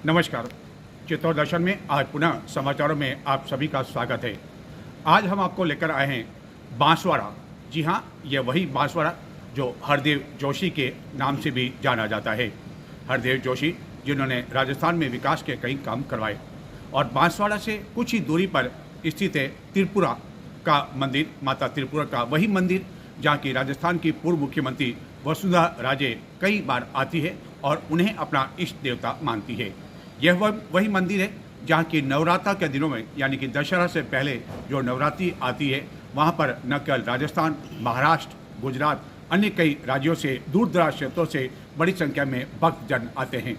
नमस्कार। चित्तौड़ दर्शन में आज पुनः समाचारों में आप सभी का स्वागत है। आज हम आपको लेकर आए हैं बांसवाड़ा। जी हाँ, यह वही बांसवाड़ा जो हरदेव जोशी के नाम से भी जाना जाता है। हरदेव जोशी जिन्होंने राजस्थान में विकास के कई काम करवाए और बांसवाड़ा से कुछ ही दूरी पर स्थित है त्रिपुरा का मंदिर, माता त्रिपुरा का वही मंदिर जहाँ की राजस्थान की पूर्व मुख्यमंत्री वसुंधरा राजे कई बार आती है और उन्हें अपना इष्ट देवता मानती है। यह वही मंदिर है जहाँ की नवरात्र के दिनों में यानी कि दशहरा से पहले जो नवरात्रि आती है वहाँ पर न केवल राजस्थान, महाराष्ट्र, गुजरात, अन्य कई राज्यों से, दूर दराज क्षेत्रों से बड़ी संख्या में भक्तजन आते हैं।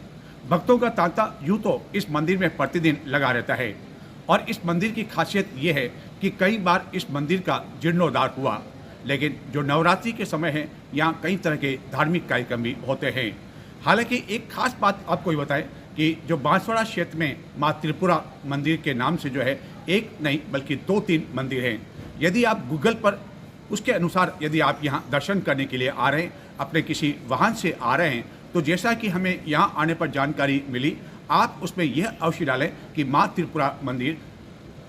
भक्तों का तांता यूँ तो इस मंदिर में प्रतिदिन लगा रहता है और इस मंदिर की खासियत ये है कि कई बार इस मंदिर का जीर्णोद्धार हुआ, लेकिन जो नवरात्रि के समय है यहाँ कई तरह के धार्मिक कार्यक्रम भी होते हैं। हालांकि एक खास बात आपको ये बताएं कि जो बांसवाड़ा क्षेत्र में माँ त्रिपुरा मंदिर के नाम से जो है एक नहीं बल्कि 2-3 मंदिर हैं। यदि आप गूगल पर उसके अनुसार यदि आप यहाँ दर्शन करने के लिए आ रहे हैं, अपने किसी वाहन से आ रहे हैं, तो जैसा कि हमें यहाँ आने पर जानकारी मिली, आप उसमें यह अवश्य डालें कि माँ त्रिपुरा मंदिर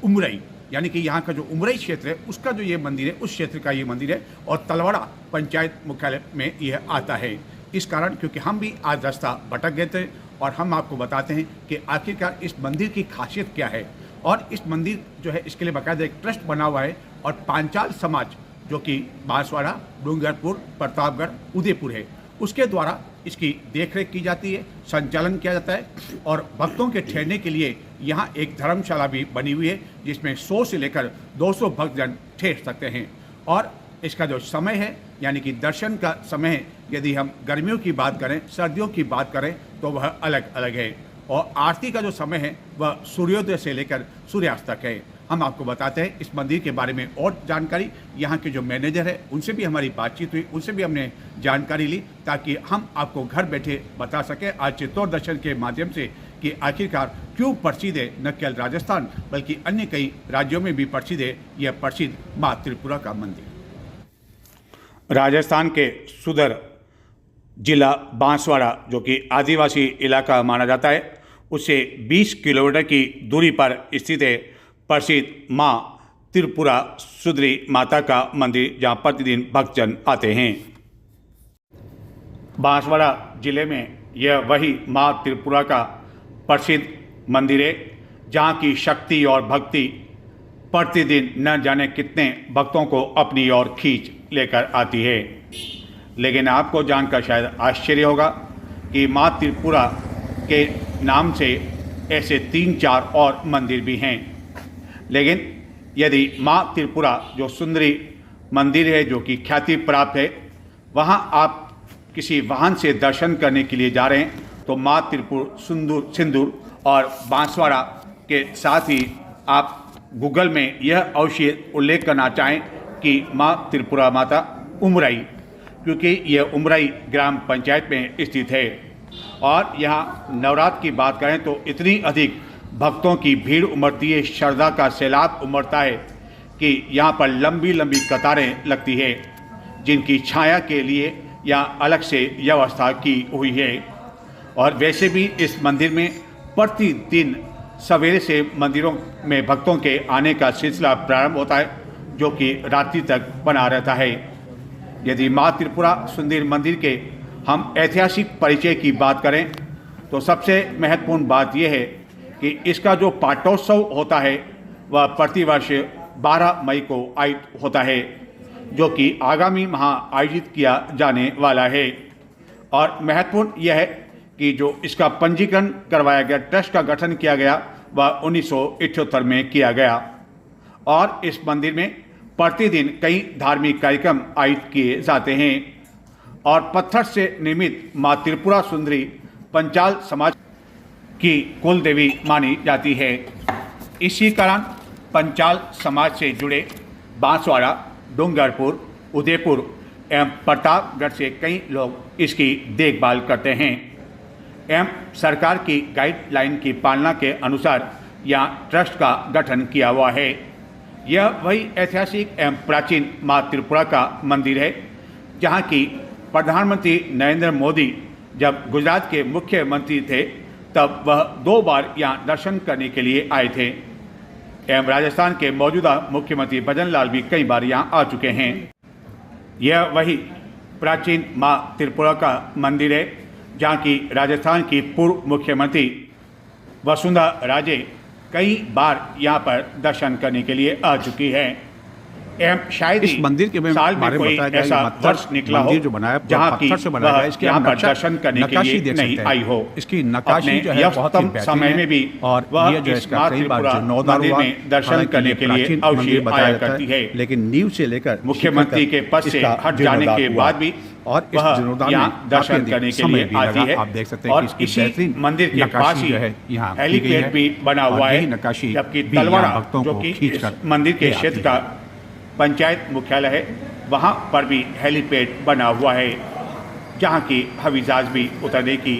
उमरई यानी कि यहाँ का जो उमरई क्षेत्र है उसका जो ये मंदिर है उस क्षेत्र का ये मंदिर है और तलवाड़ा पंचायत मुख्यालय में यह आता है। इस कारण क्योंकि हम भी आज रास्ता भटक गए थे और हम आपको बताते हैं कि आखिरकार इस मंदिर की खासियत क्या है। और इस मंदिर जो है इसके लिए बाकायदा एक ट्रस्ट बना हुआ है और पांचाल समाज जो कि बांसवाड़ा, डूंगरपुर, प्रतापगढ़, उदयपुर है, उसके द्वारा इसकी देखरेख की जाती है, संचालन किया जाता है और भक्तों के ठहरने के लिए यहाँ एक धर्मशाला भी बनी हुई है जिसमें 100 से लेकर 200 भक्तजन ठहर सकते हैं। और इसका जो समय है यानी कि दर्शन का समय है, यदि हम गर्मियों की बात करें, सर्दियों की बात करें तो वह अलग अलग है और आरती का जो समय है वह सूर्योदय से लेकर सूर्यास्त तक है। हम आपको बताते हैं इस मंदिर के बारे में और जानकारी। यहाँ के जो मैनेजर है उनसे भी हमारी बातचीत हुई, उनसे भी हमने जानकारी ली ताकि हम आपको घर बैठे बता सकें आज चित्तौड़ दर्शन के माध्यम से कि आखिरकार क्यों प्रसिद्ध है न केवल राजस्थान बल्कि अन्य कई राज्यों में भी प्रसिद्ध है यह प्रसिद्ध माँ त्रिपुरा का मंदिर। राजस्थान के सुदर जिला बांसवाड़ा जो कि आदिवासी इलाका माना जाता है, उससे 20 किलोमीटर की दूरी पर स्थित है प्रसिद्ध माँ त्रिपुरा सुंदरी माता का मंदिर जहाँ प्रतिदिन भक्तजन आते हैं। बांसवाड़ा जिले में यह वही माँ त्रिपुरा का प्रसिद्ध मंदिर है जहाँ की शक्ति और भक्ति प्रतिदिन न जाने कितने भक्तों को अपनी ओर खींच लेकर आती है। लेकिन आपको जानकर शायद आश्चर्य होगा कि माँ त्रिपुरा के नाम से ऐसे 3-4 और मंदिर भी हैं। लेकिन यदि माँ त्रिपुरा जो सुंदरी मंदिर है जो कि ख्याति प्राप्त है, वहाँ आप किसी वाहन से दर्शन करने के लिए जा रहे हैं तो माँ त्रिपुर सिंदूर और बांसवाड़ा के साथ ही आप गूगल में यह अवश्य उल्लेख करना चाहें कि माँ त्रिपुरा माता उमरई, क्योंकि यह उमरई ग्राम पंचायत में स्थित है। और यहाँ नवरात्र की बात करें तो इतनी अधिक भक्तों की भीड़ उमड़ती है, श्रद्धा का सैलाब उमड़ता है कि यहाँ पर लंबी लंबी कतारें लगती है जिनकी छाया के लिए यहाँ अलग से व्यवस्था की हुई है। और वैसे भी इस मंदिर में प्रतिदिन सवेरे से मंदिरों में भक्तों के आने का सिलसिला प्रारंभ होता है जो कि रात्रि तक बना रहता है। यदि माँ त्रिपुरा सुंदरी मंदिर के हम ऐतिहासिक परिचय की बात करें तो सबसे महत्वपूर्ण बात यह है कि इसका जो पाटोत्सव होता है वह प्रतिवर्ष 12 मई को आयोजित होता है जो कि आगामी माह आयोजित किया जाने वाला है। और महत्वपूर्ण यह है कि जो इसका पंजीकरण करवाया गया, ट्रस्ट का गठन किया गया, वह 1978 में किया गया और इस मंदिर में प्रतिदिन कई धार्मिक कार्यक्रम आयोजित किए जाते हैं। और पत्थर से निर्मित माँ त्रिपुरा सुंदरी पंचाल समाज की कुल देवी मानी जाती है। इसी कारण पंचाल समाज से जुड़े बांसवाड़ा, डूंगरपुर, उदयपुर एवं प्रतापगढ़ से कई लोग इसकी देखभाल करते हैं एवं सरकार की गाइडलाइन की पालना के अनुसार यहाँ ट्रस्ट का गठन किया हुआ है। यह वही ऐतिहासिक एवं प्राचीन माँ त्रिपुरा का मंदिर है जहाँ की प्रधानमंत्री नरेंद्र मोदी जब गुजरात के मुख्यमंत्री थे तब वह 2 बार यहाँ दर्शन करने के लिए आए थे एवं राजस्थान के मौजूदा मुख्यमंत्री भजन लाल भी कई बार यहाँ आ चुके हैं। यह वही प्राचीन माँ त्रिपुरा का मंदिर है जहाँ की राजस्थान की पूर्व मुख्यमंत्री वसुंधरा राजे कई बार यहाँ पर दर्शन करने के लिए आ चुकी है एवं शायद इस मंदिर के साल में कोई ऐसा वर्ष निकला हो जो बनाया जहाँ की वह इसके यहाँ पर दर्शन करने के लिए नहीं आई हो। इसकी नक्काशी जो है बहुत ही बेहतरीन समय में भी और वह ये जो इस माँ त्रिपुरा मंदिर में दर्शन करने के लिए अवश्य आया करती है, लेकिन नींव से लेकर मुख्यमंत्री के पद से हट जाने के बाद भी और इस जीर्णोद्धार में दर्शन करने के लिए आती है। आप देख सकते हैं और इसी मंदिर के पास ही यहाँ हेलीपैड भी बना हुआ है, नक्काशी जबकि तलवाड़ा जो कि मंदिर के क्षेत्र का पंचायत मुख्यालय है वहाँ पर भी हेलीपैड बना हुआ है जहाँ की हवाई जहाज भी उतरने की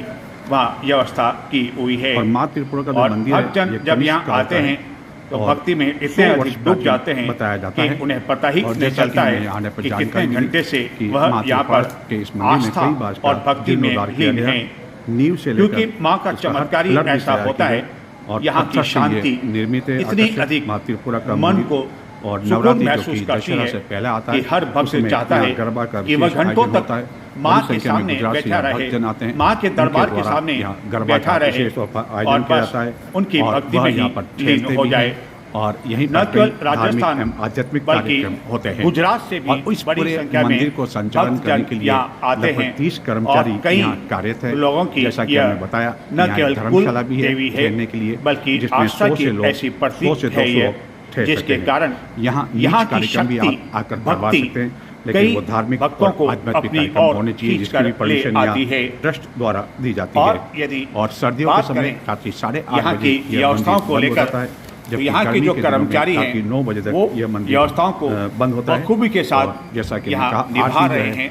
वहाँ व्यवस्था की हुई है। और माँ त्रिपुरा का जो मंदिर है, भक्तजन जब यहाँ आते हैं तो भक्ति में इतने अधिक डूब जाते हैं कि उन्हें पता ही नहीं चलता है कि कितने घंटे से वह यहाँ पर आस्था और भक्ति में लीन है, क्योंकि माँ का चमत्कार ही ऐसा होता है। यहाँ की शांति इतनी अधिक मन को और सुकून महसूस करती है पहले आता है कि हर भक्त चाहता है कि वह घंटों तक माँ के सामने बैठा रहे, माँ के दरबार के सामने बैठा रहे और बस उनकी भक्ति में ही लीन हो जाए। और यही न केवल राजस्थान आध्यात्मिक बल्कि होते हैं, गुजरात से भी इस बड़ी संख्या मंदिर में को संचालन करने के लिए आते हैं 30 कर्मचारी कई यहाँ कार्यरत है। लोगों की जैसा कि हमने बताया, न केवल धर्मशाला भी देवी है ठहरने के लिए, बल्कि जिसमें आस्था 100 की से लोग ऐसी प्रतीक है ये जिसके कारण यहाँ यहाँ की कार्यक्रम भी शक्ति आकर करवा भक्ति सकते हैं, लेकिन वो धार्मिक भक्तों को आध्यात्मिक अपनी कार्यक्रम ओर होने चाहिए जिसकी भी परमिशन आती है ट्रस्ट द्वारा दी जाती और है। यदि और सर्दियों के समय करें रात्रि 8:30 यहाँ बजे की व्यवस्थाओं को लेकर, तो यहाँ के जो कर्मचारी हैं 9 बजे तक वो यह मंदिर व्यवस्थाओं को बंद होता है बखूबी के साथ जैसा कि यहाँ निभा रहे हैं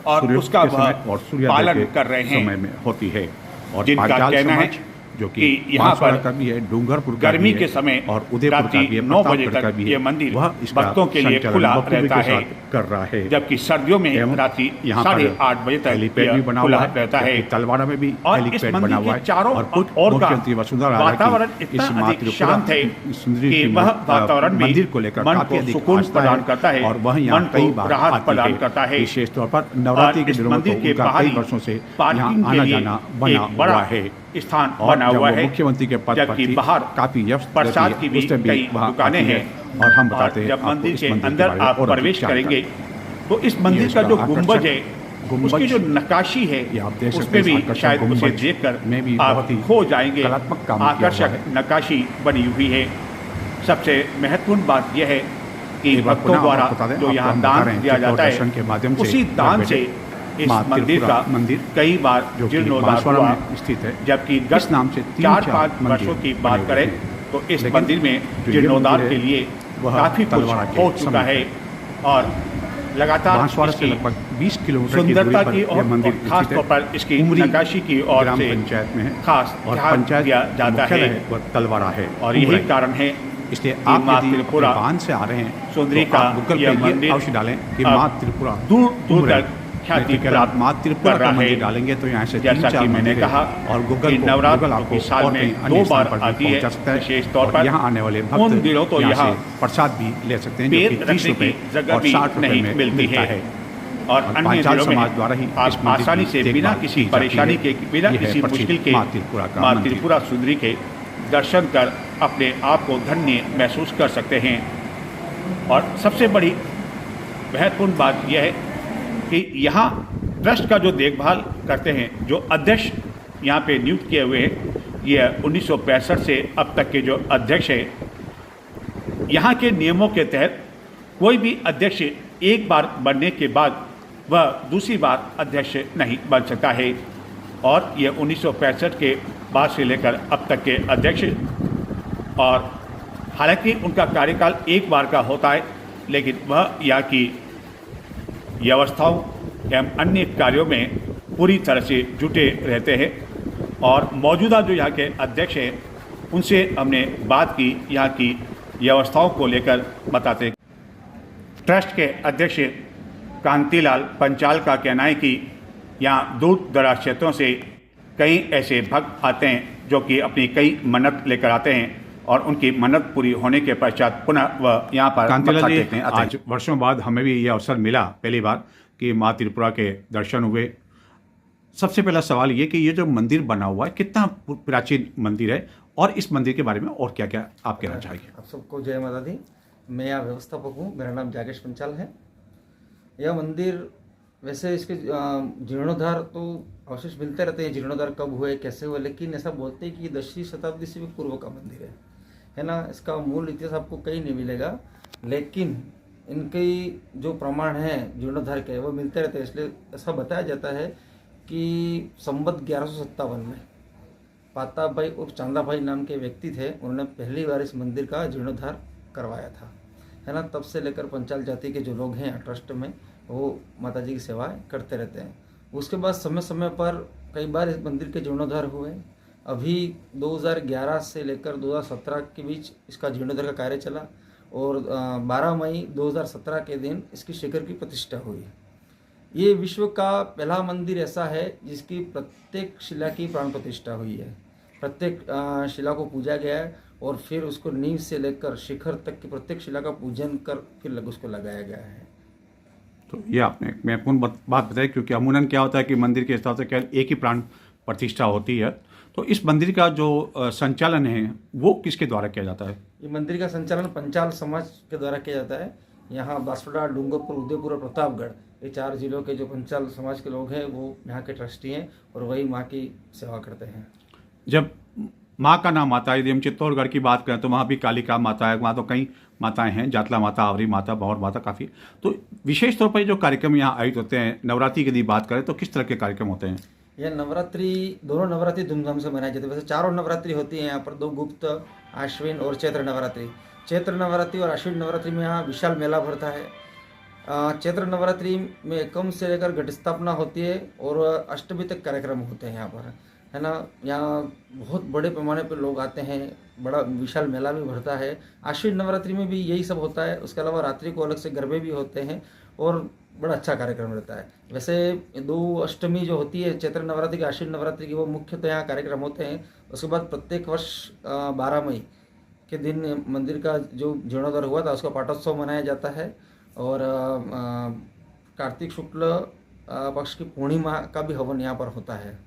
और उसका वह पालन कर रहे हैं समय में होती है। और जिनका कहना है जो कि यहाँ पर का भी है, डूंगरपुर गर्मी के समय और उदयपुर का भी है, 9 बजे प्रतापगढ़ का तक भी ये है, मंदिर वह भक्तों के लिए खुला रहता है कर रहा है। जबकि सर्दियों में रात्रि 8:30 बजे तक हेलीपैड भी बना खुला हुआ है रहता है। तलवाड़ा में भी और इस हेलीपैड मंदिर बना हुआ के है चारों और मुख्यमंत्री वसुंधरा वातावरण इतना अधिक शांत है कि वह वातावरण भी मंदिर को लेकर मन काफी को अधिक सुकून आस्था प्रदान करता है और वह यहाँ मन कई को बार राहत प्रदान करता है। विशेष तौर पर नवरात्रि के दिनों में तो उनका कई वर्षों से यहाँ आना जाना बना हुआ है, स्थान बना हुआ है। मुख्यमंत्री के पद जबकि बाहर काफी प्रसाद की भी कई दुकानें हैं और हम बताते हैं जब मंदिर के अंदर आप प्रवेश करेंगे तो इस मंदिर का जो गुंबज है उसकी जो नक्काशी है उसमें भी शायद उसे देखकर आप खो जाएंगे। आकर्षक नक्काशी बनी हुई है। सबसे महत्वपूर्ण बात यह है कि भक्तों द्वारा जो यहाँ दान दिया जाता है उसी दान से इस मंदिर का कई बार जीर्णोद्धार हुआ स्थित है। जबकि इस नाम से 4-5 वर्षों की बात करें तो इस मंदिर में जीर्णोद्धार के लिए काफी कुछ हो चुका है और लगातार से लगभग 20 किलोमीटर सुंदरता की और खास तौर पर इसकी नक्काशी की और पंचायत में है खास और ध्यान पंचायत दिया जाता है वह तलवाड़ा है और यही कारण है इसलिए आप माँ यदि त्रिपुरा बांध से आ रहे हैं सुंदरी तो का आप गूगल यह पे मंदिर अवश्य डालें कि माँ त्रिपुरा दूर दूर तक ख्याति प्राप्त माँ त्रिपुरा कर का रहा मंदिर है। डालेंगे तो यहाँ से जैसा कि मैंने कहा और गूगल नवरात्र आपको की साल में 2 बार आती है, विशेष तौर पर यहाँ आने वाले उन दिनों तो यहाँ प्रसाद भी ले सकते हैं पैर जो कि 30 रखने रुपए की जगह और भी 60 रुपए नहीं में मिलती मिलता है और अन्य पांचाल दिनों समाज में द्वारा ही आप आसानी से बिना किसी परेशानी के बिना किसी मुश्किल के माँ त्रिपुरा सुंदरी के दर्शन कर अपने आप को धन्य महसूस कर सकते हैं। और सबसे बड़ी महत्वपूर्ण बात यह है कि यहाँ ट्रस्ट का जो देखभाल करते हैं, जो अध्यक्ष यहाँ पे नियुक्त किए हुए हैं, यह 1965 से अब तक के जो अध्यक्ष हैं, यहाँ के नियमों के तहत कोई भी अध्यक्ष एक बार बनने के बाद वह दूसरी बार अध्यक्ष नहीं बन सकता है और यह 1965 के बाद से लेकर अब तक के अध्यक्ष और हालांकि उनका कार्यकाल एक बार का होता है, लेकिन वह यहाँ की व्यवस्थाओं एवं अन्य कार्यों में पूरी तरह से जुटे रहते हैं। और मौजूदा जो यहाँ के अध्यक्ष हैं उनसे हमने बात की यहाँ की व्यवस्थाओं को लेकर बताते। ट्रस्ट के अध्यक्ष कांतिलाल पंचाल का कहना है कि यहाँ दूर दराज क्षेत्रों से कई ऐसे भक्त आते हैं जो कि अपनी कई मन्नत लेकर आते हैं और उनकी मन्नत पूरी होने के पश्चात पुनः वह यहाँ पर मत्था टेकने आते हैं। आज वर्षों बाद हमें भी ये अवसर मिला पहली बार कि माँ त्रिपुरा के दर्शन हुए। सबसे पहला सवाल ये कि ये जो मंदिर बना हुआ है कितना प्राचीन मंदिर है और इस मंदिर के बारे में और क्या क्या आप कहना चाहेंगे? आप सबको जय माता दी। मैं यहाँ व्यवस्थापक हूँ, मेरा नाम जागेश पंचाल है। यह मंदिर वैसे इसके जीर्णोद्धार तो अवशेष मिलते रहते हैं, जीर्णोद्धार कब हुए कैसे हुए, लेकिन ऐसा बोलते हैं कि 10वीं शताब्दी से भी पूर्व का मंदिर है ना। इसका मूल इतिहास आपको कहीं नहीं मिलेगा, लेकिन इनके जो प्रमाण हैं जीर्णोद्धार के वो मिलते रहते हैं। इसलिए ऐसा बताया जाता है कि संवत 1157 में पाताभाई और चांदाभाई नाम के व्यक्ति थे, उन्होंने पहली बार इस मंदिर का जीर्णोद्धार करवाया था, है ना। तब से लेकर पंचाल जाति के जो लोग हैं ट्रस्ट में वो माता जी की सेवाएं करते रहते हैं। उसके बाद समय समय पर कई बार इस मंदिर के जीर्णोद्धार हुए। अभी 2011 से लेकर 2017 के बीच इसका जीर्णोद्धार का कार्य चला और 12 मई 2017 के दिन इसकी शिखर की प्रतिष्ठा हुई। ये विश्व का पहला मंदिर ऐसा है जिसकी प्रत्येक शिला की प्राण प्रतिष्ठा हुई है। प्रत्येक शिला को पूजा गया है और फिर उसको नींव से लेकर शिखर तक की प्रत्येक शिला का पूजन कर फिर उसको लगाया गया है। तो ये आपने महत्वपूर्ण बात बताई, क्योंकि अमूमन क्या होता है कि मंदिर के हिसाब से केवल एक ही प्राण प्रतिष्ठा होती है। तो इस मंदिर का जो संचालन है वो किसके द्वारा किया जाता है? ये मंदिर का संचालन पंचाल समाज के द्वारा किया जाता है। यहाँ बांसवाड़ा, डूंगरपुर, उदयपुर और प्रतापगढ़ ये 4 जिलों के जो पंचाल समाज के लोग हैं वो यहाँ के ट्रस्टी हैं और वही माँ की सेवा करते हैं। जब माँ का नाम आता है, यदि हम चित्तौड़गढ़ की बात करें तो वहाँ भी कालिका माता है, वहाँ तो कई माताएं हैं, जातला माता, आवरी माता, भौर माता काफ़ी। तो विशेष तौर पर जो कार्यक्रम यहाँ आयोजित होते हैं, नवरात्रि की यदि बात करें तो किस तरह के कार्यक्रम होते हैं? यह नवरात्रि, दोनों नवरात्रि धूमधाम से मनाई जाती है। वैसे 4 नवरात्रि होती है यहाँ पर, 2 गुप्त, आश्विन और चैत्र नवरात्रि। चैत्र नवरात्रि और आश्विन नवरात्रि में यहाँ विशाल मेला भरता है। चैत्र नवरात्रि में एकम से लेकर घट स्थापना होती है और अष्टमी तक कार्यक्रम होते हैं यहाँ पर, है ना। यहाँ बहुत बड़े पैमाने पर लोग आते हैं, बड़ा विशाल मेला भी भरता है। आश्विन नवरात्रि में भी यही सब होता है। उसके अलावा रात्रि को अलग से गरबे भी होते हैं और बड़ा अच्छा कार्यक्रम रहता है। वैसे 2 अष्टमी जो होती है चैत्र नवरात्रि की, आश्विन नवरात्रि की, वो मुख्यतः यहाँ कार्यक्रम होते हैं। उसके बाद प्रत्येक वर्ष 12 मई के दिन मंदिर का जो जीर्णोद्धार हुआ था उसका पाठोत्सव मनाया जाता है और कार्तिक शुक्ल पक्ष की पूर्णिमा का भी हवन यहाँ पर होता है।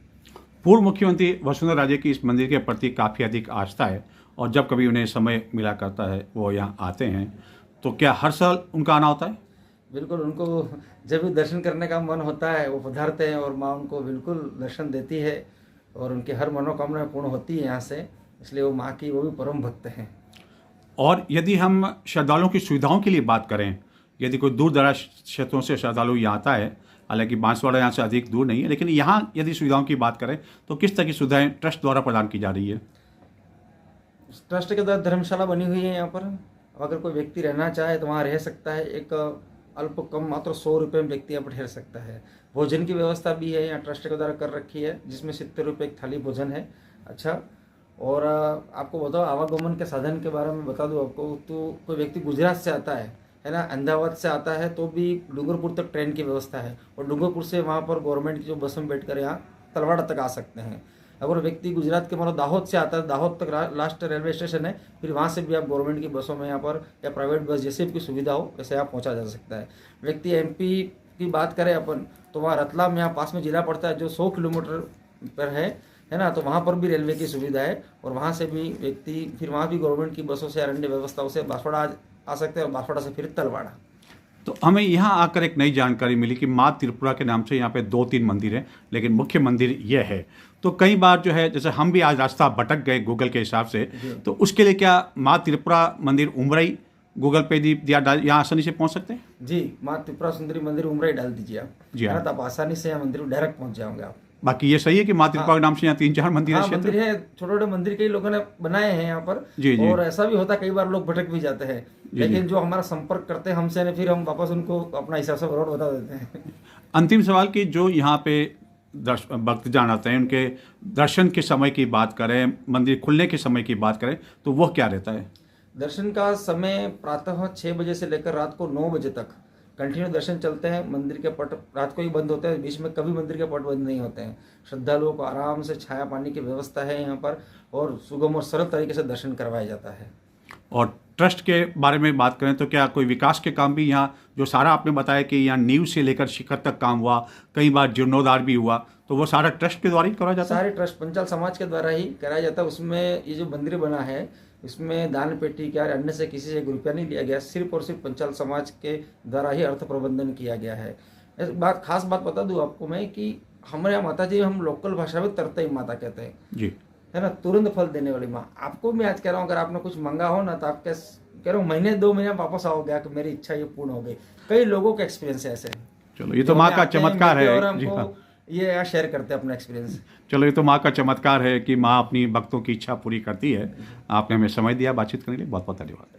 पूर्व मुख्यमंत्री वसुंधरा राजे की इस मंदिर के प्रति काफ़ी अधिक आस्था है और जब कभी उन्हें समय मिला करता है वो यहाँ आते हैं। तो क्या हर साल उनका आना होता है? बिल्कुल, उनको जब भी दर्शन करने का मन होता है वो पधारते हैं और माँ उनको बिल्कुल दर्शन देती है और उनकी हर मनोकामना पूर्ण होती है यहाँ से। इसलिए वो माँ की वो भी परम भक्त हैं। और यदि हम श्रद्धालुओं की सुविधाओं के लिए बात करें, यदि कोई दूर दराज क्षेत्रों से श्रद्धालु यहाँ आता है, हालांकि बांसवाड़ा यहाँ से अधिक दूर नहीं है, लेकिन यहाँ यदि सुविधाओं की बात करें तो किस तरह की सुविधाएं ट्रस्ट द्वारा प्रदान की जा रही है? ट्रस्ट के द्वारा धर्मशाला बनी हुई है यहाँ पर। अगर कोई व्यक्ति रहना चाहे तो वहाँ रह सकता है। एक अल्प कम मात्र 100 रुपये में व्यक्ति यहाँ पर ठहर सकता है। भोजन की व्यवस्था भी है यहाँ ट्रस्ट के द्वारा कर रखी है, जिसमें 70 रुपये एक थाली भोजन है। अच्छा, और आपको बताओ आवागमन के साधन के बारे में बता दूँ आपको, तो कोई व्यक्ति गुजरात से आता है ना, अहमदाबाद से आता है तो भी डूंगरपुर तक ट्रेन की व्यवस्था है और डूंगरपुर से वहाँ पर गवर्नमेंट की जो बस में बैठकर यहाँ तलवाड़ा तक आ सकते हैं। अगर व्यक्ति गुजरात के मतलब दाहोद से आता है, दाहोद तक लास्ट रेलवे स्टेशन है, फिर वहाँ से भी आप गवर्नमेंट की बसों में यहाँ पर या प्राइवेट बस जैसे भी सुविधा हो वैसे यहाँ पहुँचा जा सकता है। व्यक्ति MP की बात करें अपन तो वहाँ रतलाम यहाँ पास में जिला पड़ता है जो 100 किलोमीटर पर है ना, तो वहाँ पर भी रेलवे की सुविधा है और वहाँ से भी व्यक्ति फिर वहाँ भी गवर्नमेंट की बसों से अन्य व्यवस्थाओं से बांसवाड़ा आ सकते हैं और बांसवाड़ा से फिर तलवाड़ा। तो हमें यहाँ आकर एक नई जानकारी मिली कि माँ त्रिपुरा के नाम से यहाँ पे 2-3 मंदिर हैं, लेकिन मुख्य मंदिर यह है। तो कई बार जो है, जैसे हम भी आज रास्ता भटक गए गूगल के हिसाब से, तो उसके लिए क्या माँ त्रिपुरा मंदिर उमरई गूगल पे दिया यहाँ आसानी से पहुँच सकते हैं? जी, माँ त्रिपुरा सुंदरी मंदिर उमरई डाल दीजिए आप जी, हाँ, तो आप आसानी से यहाँ मंदिर डायरेक्ट पहुँच जाओगे आप। बाकी ये सही है कि माँ त्रिपुरा के नाम से यहाँ 3-4 मंदिर है? मंदिर है, छोटे छोटे मंदिर कई लोगों ने बनाए हैं यहाँ पर। जी, और ऐसा भी होता है कई बार लोग भटक भी जाते हैं, लेकिन जो हमारा संपर्क करते हैं हमसे ने फिर हम वापस उनको अपना हिसाब से रोड बता देते हैं। अंतिम सवाल कि जो यहाँ पे भक्तजन आते हैं उनके दर्शन के समय की बात करें, मंदिर खुलने के समय की बात करें तो वह क्या रहता है? दर्शन का समय प्रातः 6 बजे से लेकर रात को 9 बजे तक कंटिन्यू दर्शन चलते हैं। मंदिर के पट रात को ही बंद होते हैं, बीच में कभी मंदिर के पट बंद नहीं होते हैं। श्रद्धालुओं को आराम से छाया पानी की व्यवस्था है यहाँ पर, और सुगम और सरल तरीके से दर्शन करवाया जाता है। और ट्रस्ट के बारे में बात करें तो क्या कोई विकास के काम भी यहाँ, जो सारा आपने बताया कि यहाँ नींव से लेकर शिखर तक काम हुआ, कई बार जीर्णोद्धार भी हुआ, तो वो सारा ट्रस्ट के द्वारा ही करा जाता है? सारे ट्रस्ट पंचाल समाज के द्वारा ही कराया जाता है। उसमें ये जो मंदिर बना है, इसमें दान पेटी क्या अन्य से किसी से रुपया नहीं लिया गया, सिर्फ और सिर्फ पंचाल समाज के द्वारा ही अर्थ प्रबंधन किया गया है। खास बात बता दूं आपको मैं कि हमारे यहाँ माता जी, हम लोकल भाषा में तरतई माता कहते हैं जी, है ना, तुरंत फल देने वाली माँ। आपको मैं आज कह रहा हूँ, अगर आपने कुछ मंगा हो ना, तो आप कह रहा हूँ महीने 2 महीने वापस आओगे कि मेरी इच्छा ये पूर्ण हो गई। कई लोगों का एक्सपीरियंस है ऐसे। चलो ये तो माँ का चमत्कार है। और हमको ये यहाँ शेयर करते हैं अपना एक्सपीरियंस। चलो ये तो माँ का चमत्कार है कि माँ अपनी भक्तों की इच्छा पूरी करती है। आपने हमें समय दिया बातचीत करने के लिए, बहुत बहुत धन्यवाद।